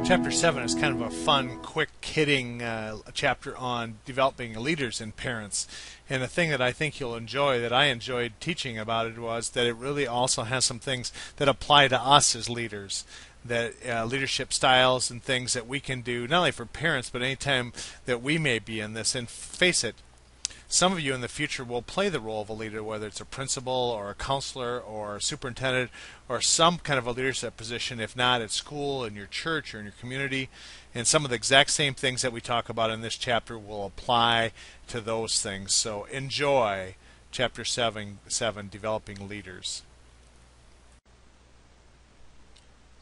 Chapter 7 is kind of a fun, quick hitting chapter on developing leaders and parents. And the thing that I think you'll enjoy, that I enjoyed teaching about it, was that it really also has some things that apply to us as leaders. That leadership styles and things that we can do, not only for parents, but anytime that we may be in this. And face it, some of you in the future will play the role of a leader, whether it's a principal or a counselor or a superintendent or some kind of a leadership position, if not at school, in your church, or in your community. And some of the exact same things that we talk about in this chapter will apply to those things. So enjoy Chapter 7, Developing Leaders.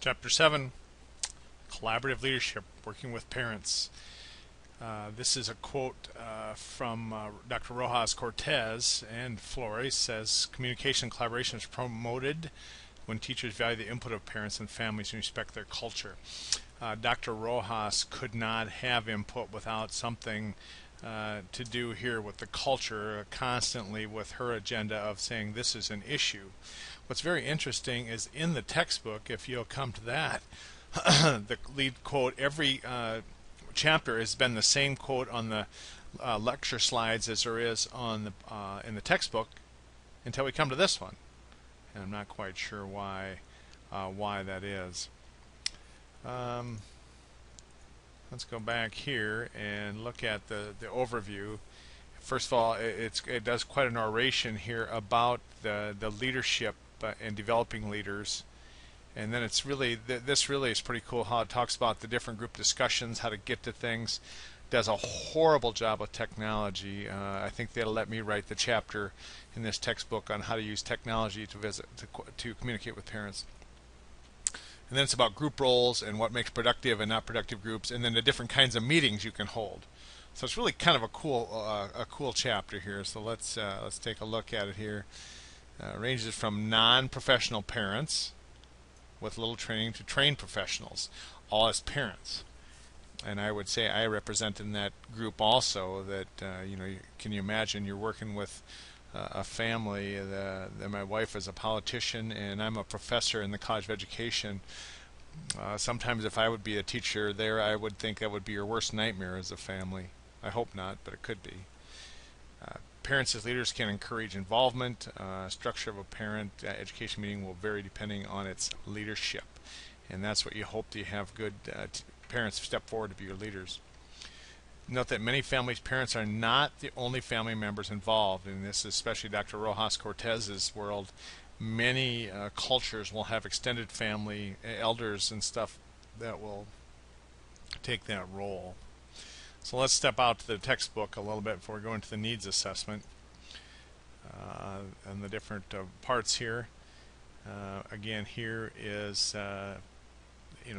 Chapter 7, Collaborative Leadership, Working with Parents. This is a quote from Dr. Rojas Cortez and Flores. Says, communication and collaboration is promoted when teachers value the input of parents and families and respect their culture. Dr. Rojas could not have input without something to do here with the culture, constantly with her agenda of saying this is an issue. What's very interesting is in the textbook, if you'll come to that, the lead quote, every chapter has been the same quote on the lecture slides as there is on the in the textbook until we come to this one, and I'm not quite sure why that is. Let's go back here and look at the overview. First of all, it does quite an oration here about the leadership and developing leaders. And then it's really, this really is pretty cool how it talks about the different group discussions, how to get to things. Does a horrible job with technology. I think they'll let me write the chapter in this textbook on how to use technology to communicate with parents. And then it's about group roles and what makes productive and not productive groups, and then the different kinds of meetings you can hold. So it's really kind of a cool chapter here. So let's take a look at it here. Ranges from non-professional parents with little training to trained professionals, all as parents. And I would say I represent in that group also. That can you imagine you're working with a family that my wife is a politician and I'm a professor in the College of Education. Sometimes if I would be a teacher there, I would think that would be your worst nightmare as a family. I hope not, but it could be. Parents as leaders can encourage involvement. Structure of a parent education meeting will vary depending on its leadership, and that's what you hope to have good parents step forward to be your leaders. Note that many families' parents are not the only family members involved, and this is especially Dr. Rojas Cortez's world. Many cultures will have extended family elders and stuff that will take that role. So let's step out to the textbook a little bit before we go into the needs assessment and the different parts here. Again, here is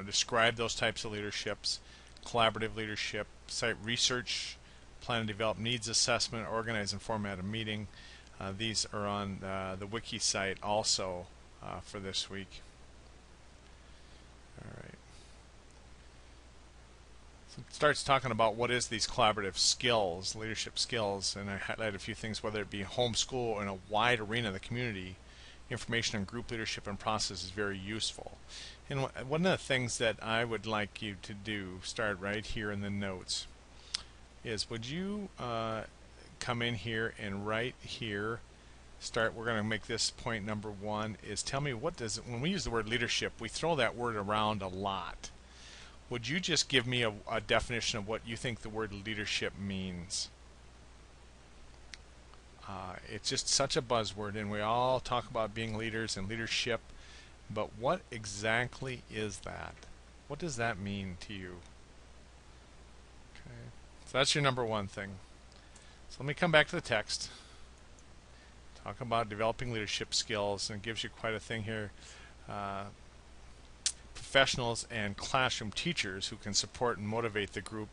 describe those types of leaderships: collaborative leadership, cite research, plan and develop needs assessment, organize and format a meeting. These are on the wiki site also for this week. All right. So it starts talking about what is these collaborative skills, leadership skills, and I highlight a few things, whether it be homeschool or in a wide arena of the community. Information on group leadership and process is very useful. And one of the things that I would like you to do, start right here in the notes, is would you come in here and right here start, we're going to make this point number 1, is tell me what does, when we use the word leadership, we throw that word around a lot. Would you just give me a definition of what you think the word leadership means? It's just such a buzzword, and we all talk about being leaders and leadership, but what exactly is that? What does that mean to you? Okay, so that's your number 1 thing. So let me come back to the text. Talk about developing leadership skills, and it gives you quite a thing here. Professionals and classroom teachers who can support and motivate the group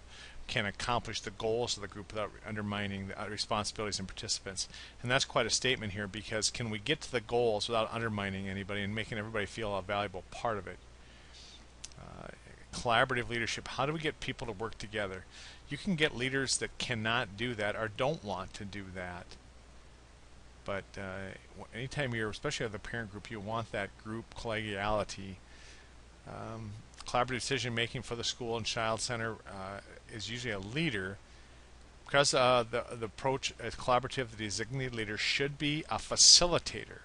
can accomplish the goals of the group without undermining the responsibilities and participants. And that's quite a statement here, because can we get to the goals without undermining anybody and making everybody feel a valuable part of it? Collaborative leadership, how do we get people to work together? You can get leaders that cannot do that or don't want to do that. But anytime you're, especially with a parent group, you want that group collegiality. collaborative decision making for the school and child center is usually a leader. Because the approach is collaborative, the designated leader should be a facilitator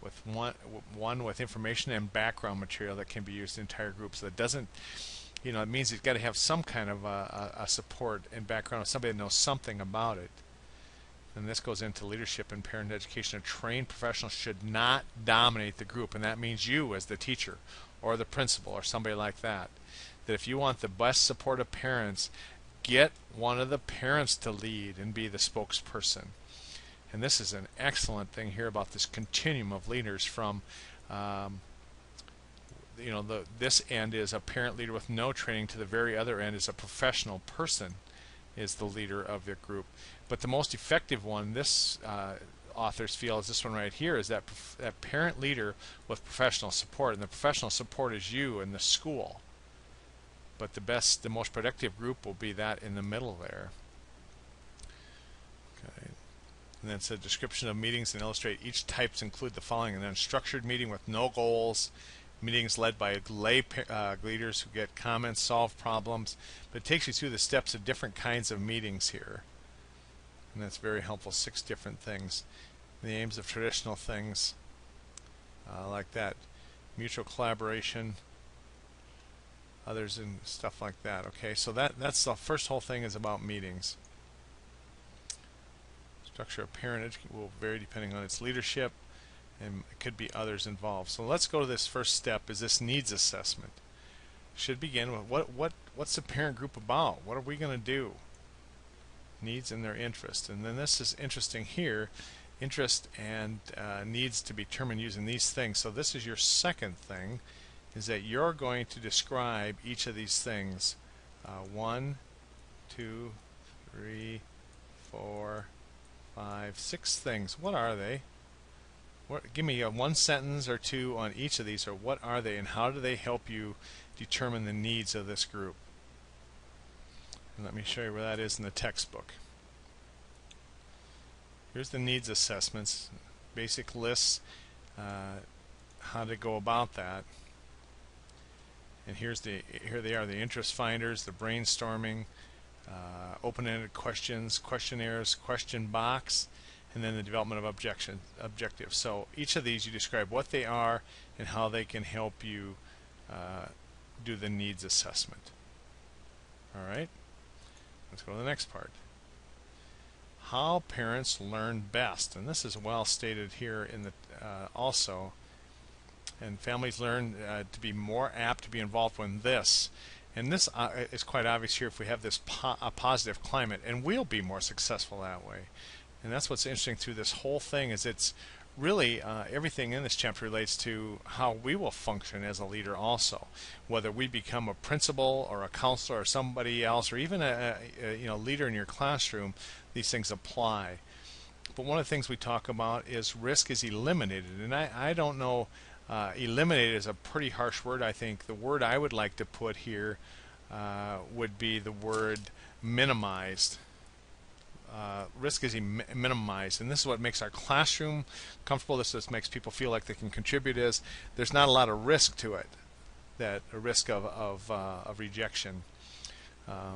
with one with information and background material that can be used in entire groups. So that doesn't, it means you've got to have some kind of a support and background of somebody that knows something about it. And this goes into leadership and parent education. A trained professional should not dominate the group, and that means you as the teacher or the principal or somebody like that. That if you want the best support of parents, get one of the parents to lead and be the spokesperson. And this is an excellent thing here about this continuum of leaders from, this end is a parent leader with no training to the very other end is a professional person is the leader of the group. But the most effective one, this authors feel, is this one right here, is that parent leader with professional support. And the professional support is you and the school. But the most productive group will be that in the middle there. Okay. And then it's a description of meetings and illustrate each types include the following. And then structured meeting with no goals, meetings led by lay leaders who get comments, solve problems. But it takes you through the steps of different kinds of meetings here. And that's very helpful, 6 different things. The aims of traditional things like that. Mutual collaboration, others and stuff like that. Okay, so that's the first whole thing is about meetings. Structure of parent education will vary depending on its leadership, and it could be others involved. So let's go to this first step, is this needs assessment. Should begin with what's the parent group about? What are we going to do? Needs and their interest. And then this is interesting here, interest and needs to be determined using these things. So this is your second thing, is that you're going to describe each of these things. 1, 2, 3, 4, 5, 6 things. What are they? Give me one sentence or two on each of these, or what are they and how do they help you determine the needs of this group? And let me show you where that is in the textbook. Here's the needs assessments, basic lists, how to go about that. And here they are, the interest finders, the brainstorming, open-ended questions, questionnaires, question box, and then the development of objectives. So each of these you describe what they are and how they can help you do the needs assessment. All right, let's go to the next part. How parents learn best, and this is well stated here in the also. And families learn to be more apt to be involved when this. And this is quite obvious here if we have this a positive climate, and we'll be more successful that way. And that's what's interesting through this whole thing, is it's really everything in this chapter relates to how we will function as a leader also. Whether we become a principal or a counselor or somebody else, or even a leader in your classroom, these things apply. But one of the things we talk about is risk is eliminated. And I don't know, eliminated is a pretty harsh word. I think the word I would like to put here would be the word minimized. Risk is minimized, and this is what makes our classroom comfortable. This is what makes people feel like they can contribute. Is there's not a lot of risk to it, that a risk of rejection.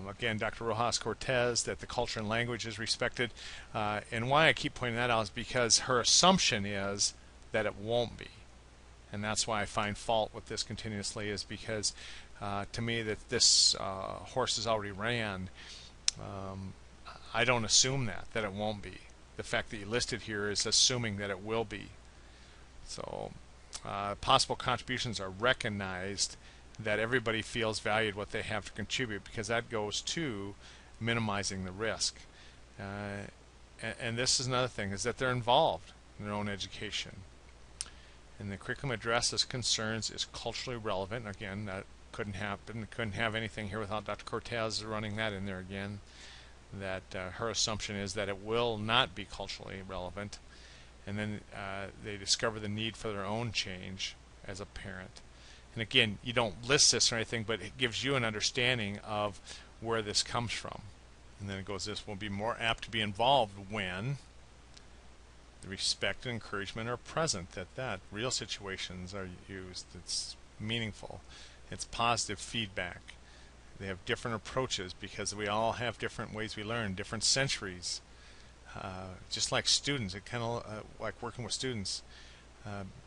Again, Dr. Rojas Cortez, that the culture and language is respected, and why I keep pointing that out is because her assumption is that it won't be, and that's why I find fault with this continuously. Is because to me that this horse is already ran. I don't assume that it won't be. The fact that you listed here is assuming that it will be. So possible contributions are recognized, that everybody feels valued what they have to contribute, because that goes to minimizing the risk. And this is another thing, is that they're involved in their own education. And the curriculum addresses concerns is culturally relevant. Again, that couldn't happen. Couldn't have anything here without Dr. Cortez running that in there again. That her assumption is that it will not be culturally relevant. And then they discover the need for their own change as a parent. And again, you don't list this or anything, but it gives you an understanding of where this comes from. And then it goes, this will be more apt to be involved when the respect and encouragement are present, that real situations are used, it's meaningful. It's positive feedback. They have different approaches because we all have different ways we learn, different centuries. Just like students, it kind of like working with students.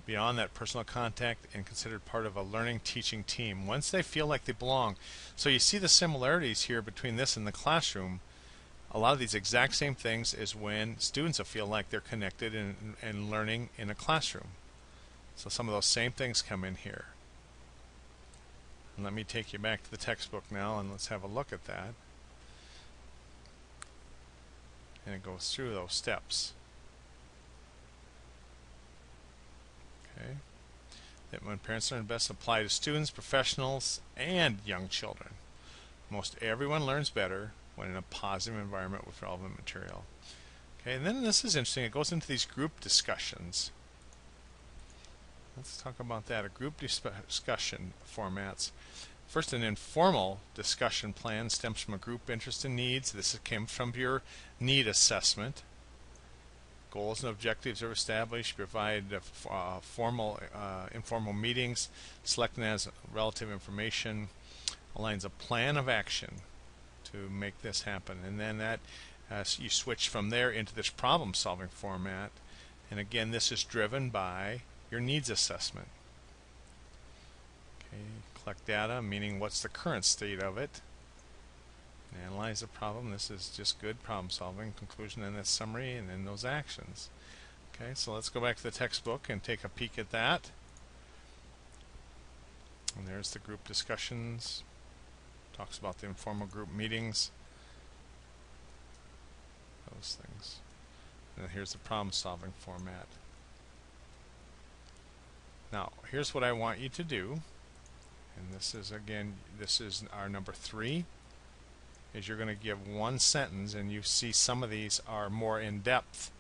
Beyond that personal contact and considered part of a learning teaching team once they feel like they belong. So you see the similarities here between this and the classroom. A lot of these exact same things is when students will feel like they're connected and learning in a classroom. So some of those same things come in here. And let me take you back to the textbook now and let's have a look at that. And it goes through those steps. Okay. That when parents learn best apply to students, professionals, and young children. Most everyone learns better when in a positive environment with relevant material. Okay, and then this is interesting. It goes into these group discussions. Let's talk about that. A group discussion formats. First, an informal discussion plan stems from a group interest and needs. This came from your need assessment. Goals and objectives are established. Provide formal, informal meetings. Selecting as relative information. Aligns a plan of action to make this happen. And then that you switch from there into this problem-solving format. And again, this is driven by your needs assessment. Okay, collect data, meaning what's the current state of it. Analyze the problem. This is just good problem solving. Conclusion and this summary, and then those actions. Okay, so let's go back to the textbook and take a peek at that. And there's the group discussions. Talks about the informal group meetings. Those things. And then here's the problem solving format. Now, here's what I want you to do. And this is, again, this is our number 3. Is you're going to give one sentence, and you see some of these are more in depth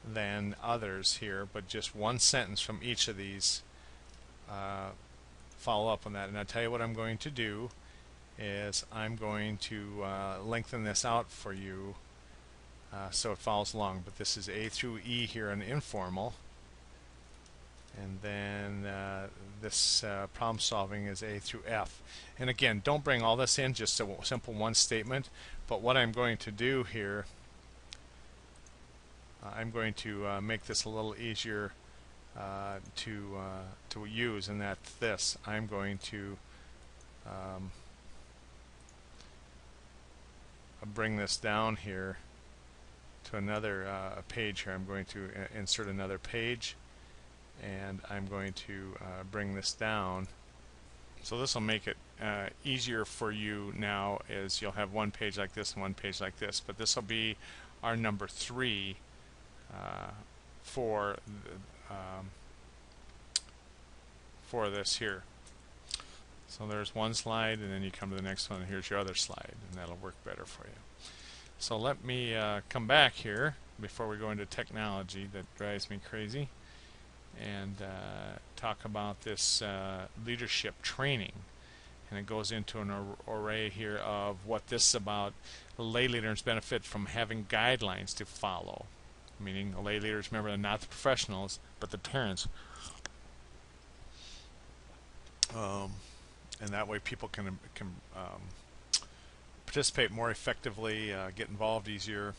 than others here, but just one sentence from each of these. Follow up on that. And I'll tell you what I'm going to do is I'm going to lengthen this out for you so it follows along. But this is A through E here in informal. And then this problem solving is A through F. And again, don't bring all this in, just a simple one statement. But what I'm going to do here, I'm going to make this a little easier to use, and that's this. I'm going to bring this down here to another page here. I'm going to insert another page. And I'm going to bring this down. So this will make it easier for you now, as you'll have one page like this and one page like this. But this will be our number 3 for this here. So there's one slide, and then you come to the next one, and here's your other slide, and that'll work better for you. So let me come back here before we go into technology that drives me crazy, and talk about this leadership training. And it goes into an array here of what this is about. Lay leaders benefit from having guidelines to follow, meaning lay leaders, remember, they're not the professionals but the parents, and that way people can participate more effectively, get involved easier.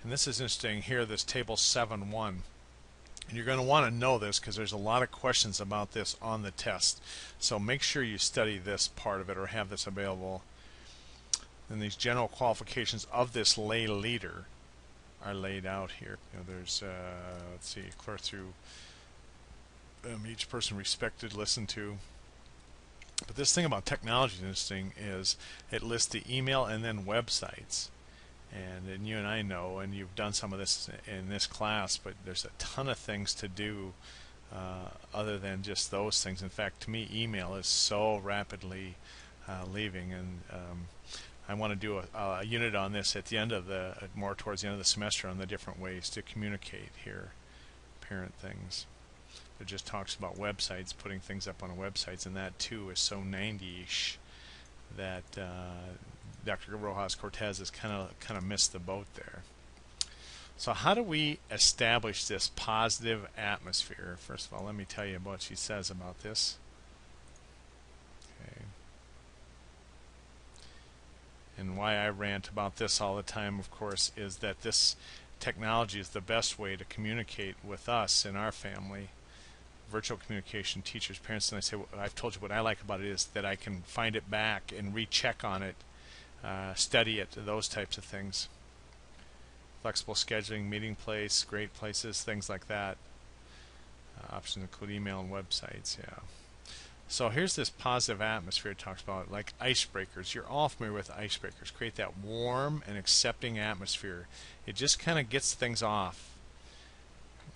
And this is interesting here, this table 7.1. And you're going to want to know this because there's a lot of questions about this on the test. So make sure you study this part of it or have this available. And these general qualifications of this lay leader are laid out here. You know, there's, let's see, clear through each person respected, listened to. But this thing about technology is interesting, is it lists the email and then websites. And you and I know, and you've done some of this in this class, but there's a ton of things to do other than just those things. In fact, to me, email is so rapidly leaving, and I want to do a unit on this at the end of more towards the end of the semester, on the different ways to communicate here, parent things. It just talks about websites, putting things up on websites, and that too is so 90-ish that Dr. Rojas Cortez has kind of missed the boat there. So how do we establish this positive atmosphere? First of all, let me tell you what she says about this. why I rant about this all the time, of course, is that this technology is the best way to communicate with us in our family. Virtual communication, teachers, parents, and I say, well, I've told you what I like about it is that I can find it back and recheck on it, study it, those types of things. Flexible scheduling, meeting place, great places, things like that. Options include email and websites, yeah. So here's this positive atmosphere it talks about, like icebreakers. You're all familiar with icebreakers. Create that warm and accepting atmosphere. It just kind of gets things off.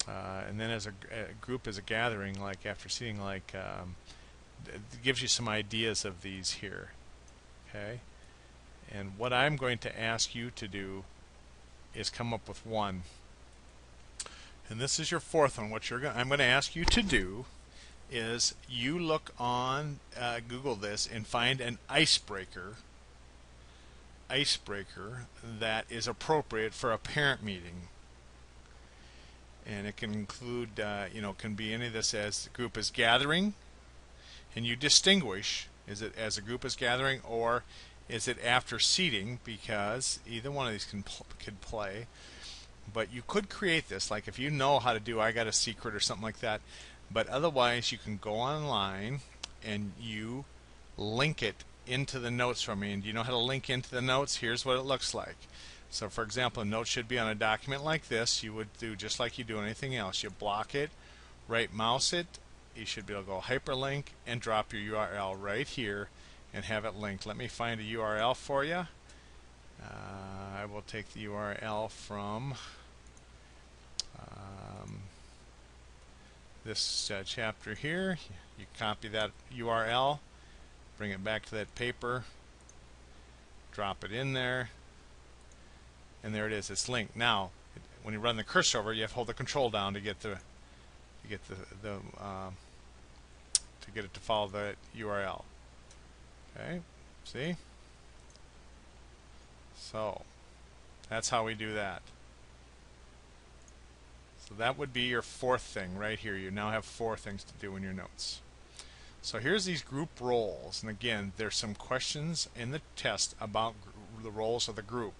And then as a group, as a gathering, like after seeing, like, it gives you some ideas of these here. Okay? And what I'm going to ask you to do is come up with one. And this is your fourth one. What I'm going to ask you to do is you look on Google this and find an icebreaker that is appropriate for a parent meeting. And it can include, can be any of this as the group is gathering, and you distinguish, is it as a group is gathering or is it after seating, because either one of these could play. But you could create this, like if you know how to do I Got a Secret or something like that. But otherwise, you can go online and you link it into the notes for me. And do you know how to link into the notes? Here's what it looks like. So for example, a note should be on a document like this. You would do just like you do anything else. You block it, right mouse it. You should be able to go hyperlink and drop your URL right here and have it linked. Let me find a URL for you. I will take the URL from this chapter here. You copy that URL, bring it back to that paper, drop it in there, and there it is. It's linked. Now, when you run the cursor over, you have to hold the control down to get to get it to follow the URL. Okay, see? So that's how we do that. So that would be your fourth thing right here. You now have 4 things to do in your notes. So here's these group roles, and again, there's some questions in the test about the roles of the group.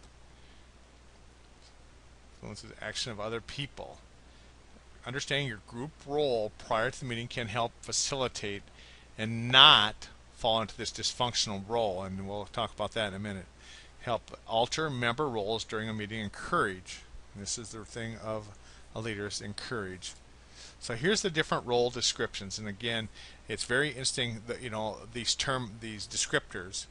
Influences the action of other people. Understanding your group role prior to the meeting can help facilitate and not fall into this dysfunctional role, and we'll talk about that in a minute. Help alter member roles during a meeting. Encourage. And this is the thing of a leader, is encourage. So here's the different role descriptions, and again, it's very interesting that these descriptors.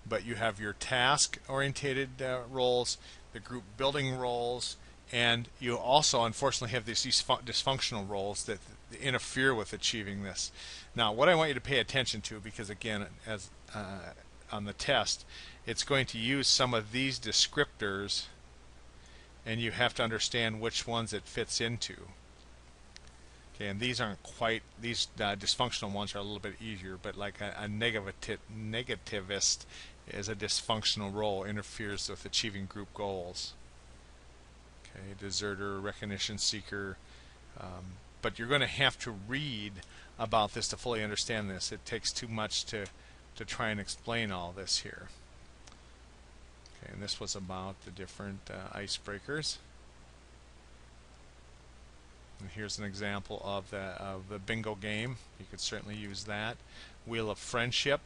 But you have your task-oriented roles, the group building roles, and you also unfortunately have these dysfunctional roles that interfere with achieving this. Now, what I want you to pay attention to, because again, as on the test, it's going to use some of these descriptors, and you have to understand which ones it fits into. Okay, and these aren't quite, these dysfunctional ones are a little bit easier, but like a negativist is a dysfunctional role, interferes with achieving group goals. Okay, deserter, recognition seeker. But you're going to have to read about this to fully understand this. It takes too much to try and explain all this here. Okay, and this was about the different icebreakers. And here's an example of the bingo game. You could certainly use that. Wheel of Friendship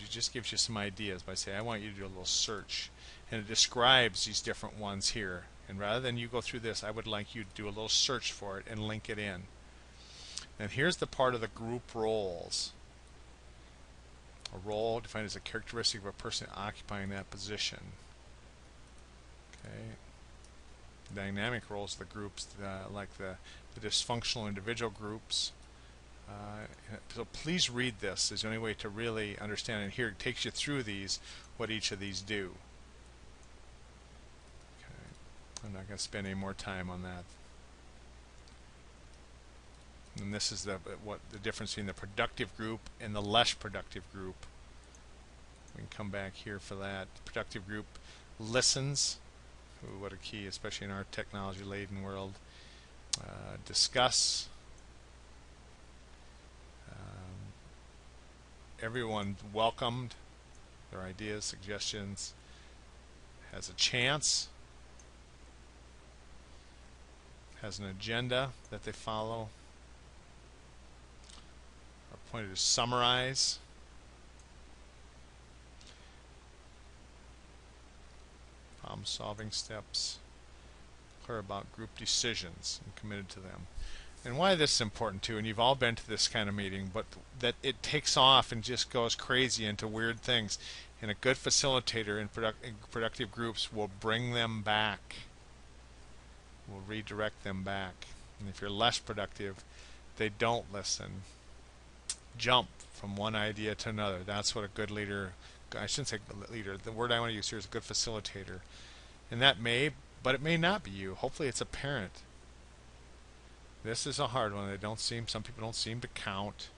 just gives you some ideas by saying, I want you to do a little search, and it describes these different ones here. And rather than you go through this, I would like you to do a little search for it and link it in. And here's the part of the group roles. A role defined as a characteristic of a person occupying that position. Okay. Dynamic roles of the groups, like the dysfunctional individual groups. So please read this. Is the only way to really understand it. Here it takes you through these, what each of these do. Okay. I'm not going to spend any more time on that. And this is the difference between the productive group and the less productive group. We can come back here for that. The productive group listens. Ooh, what a key, especially in our technology-laden world. Discuss. Everyone welcomed. their ideas, suggestions, has a chance, has an agenda that they follow, are appointed to summarize, problem-solving steps, clear about group decisions, and committed to them. And why this is important too, and you've all been to this kind of meeting, but that it takes off and just goes crazy into weird things. And a good facilitator in productive groups will bring them back, will redirect them back. And if you're less productive, they don't listen. Jump from one idea to another. That's what a good leader, I shouldn't say leader, the word I want to use here is a good facilitator. And that may, but it may not be you. Hopefully it's a parent. This is a hard one. Some people don't seem to count.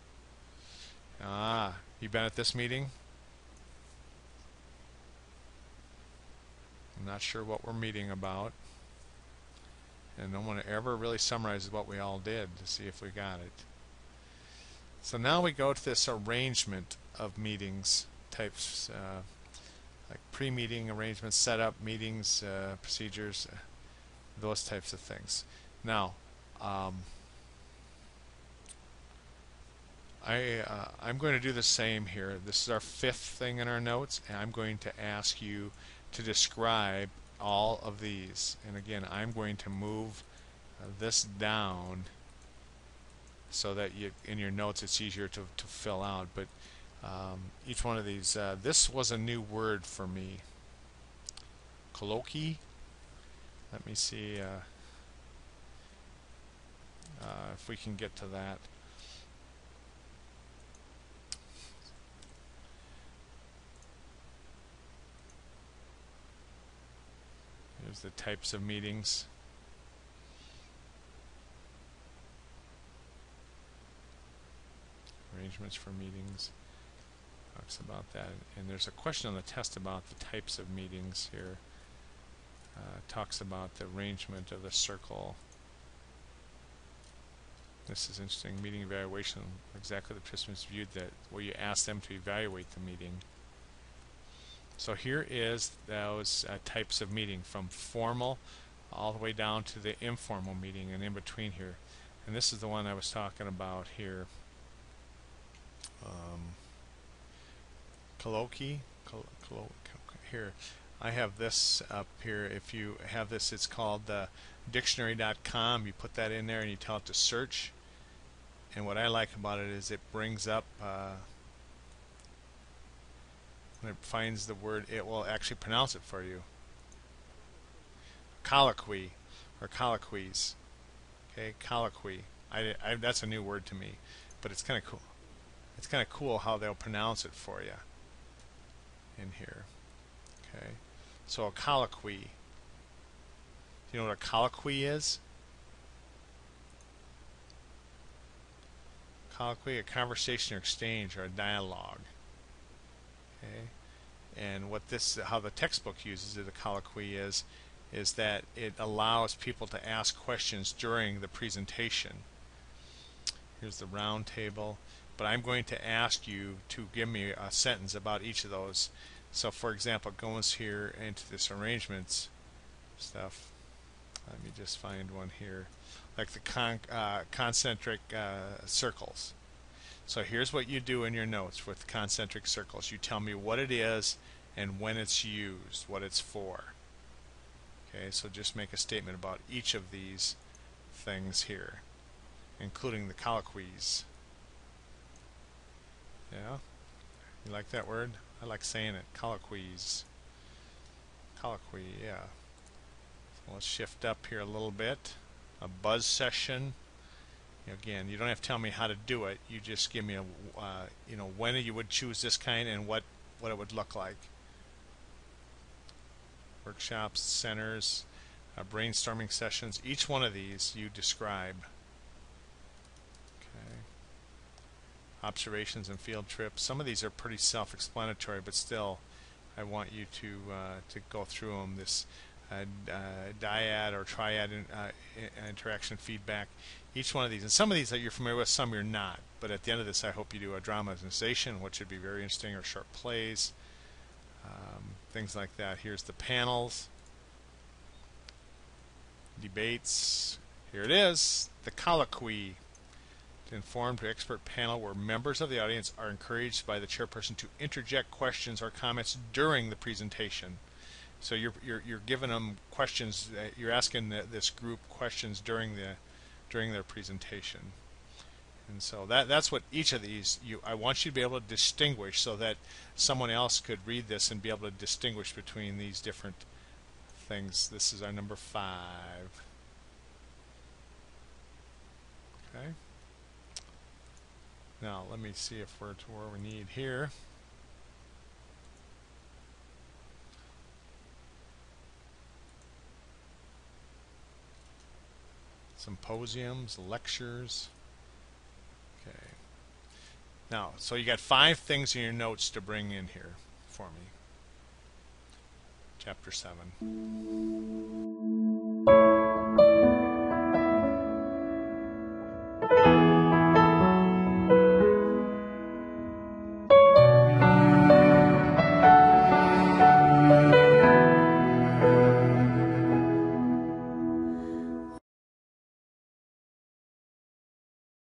You been at this meeting? I'm not sure what we're meeting about. And no one ever really summarizes what we all did to see if we got it. So now we go to this arrangement of meetings types, like pre-meeting arrangements, setup, meetings, procedures, those types of things. Now, I'm going to do the same here. This is our 5th thing in our notes, and I'm going to ask you to describe all of these. And again, I'm going to move this down so that in your notes it's easier to fill out. But each one of these, this was a new word for me. Colloquy. Let me see if we can get to that. Here's the types of meetings. Arrangements for meetings. Talks about that. And there's a question on the test about the types of meetings here. Talks about the arrangement of the circle. This is interesting. Meeting evaluation. Exactly the participants viewed that, where you ask them to evaluate the meeting. So here is those types of meeting, from formal all the way down to the informal meeting, and in between here. And this is the one I was talking about here. Colloquy. Here, I have this up here. If you have this, it's called dictionary.com. You put that in there and you tell it to search. And what I like about it is it brings up, when it finds the word, it will actually pronounce it for you. Colloquy, or colloquies. Okay, colloquy. That's a new word to me, but it's kind of cool. It's kind of cool how they'll pronounce it for you in here. Okay, so a colloquy. Do you know what a colloquy is? Colloquy, a conversation or exchange or a dialogue. Okay, and how the textbook uses it, a colloquy is that it allows people to ask questions during the presentation. Here's the round table, but I'm going to ask you to give me a sentence about each of those. So for example, it goes here into this arrangements stuff. Let me just find one here, like the concentric circles. So here's what you do in your notes with concentric circles. You tell me what it is and when it's used, what it's for. Okay, so just make a statement about each of these things here, including the colloquies. Yeah? You like that word? I like saying it. Colloquies. Colloquy, yeah. So let's shift up here a little bit. A buzz session. Again, you don't have to tell me how to do it. You just give me a, when you would choose this kind and what it would look like. Workshops, centers, brainstorming sessions. Each one of these you describe. Okay. Observations and field trips. Some of these are pretty self-explanatory, but still, I want you to go through them. This dyad or triad interaction feedback. Each one of these, and some of these that you're familiar with, some you're not. But at the end of this, I hope you do a dramatization, which should be very interesting, or short plays. things like that. Here's the panels, debates. Here it is, the colloquy. Informed expert panel where members of the audience are encouraged by the chairperson to interject questions or comments during the presentation. So you're giving them questions. You're asking this group questions during their presentation. And so that's what each of these I want you to be able to distinguish, so that someone else could read this and be able to distinguish between these different things. This is our number 5. Okay. Now let me see if we're to where we need here. Symposiums, lectures. Okay. Now, so you got 5 things in your notes to bring in here for me. Chapter 7.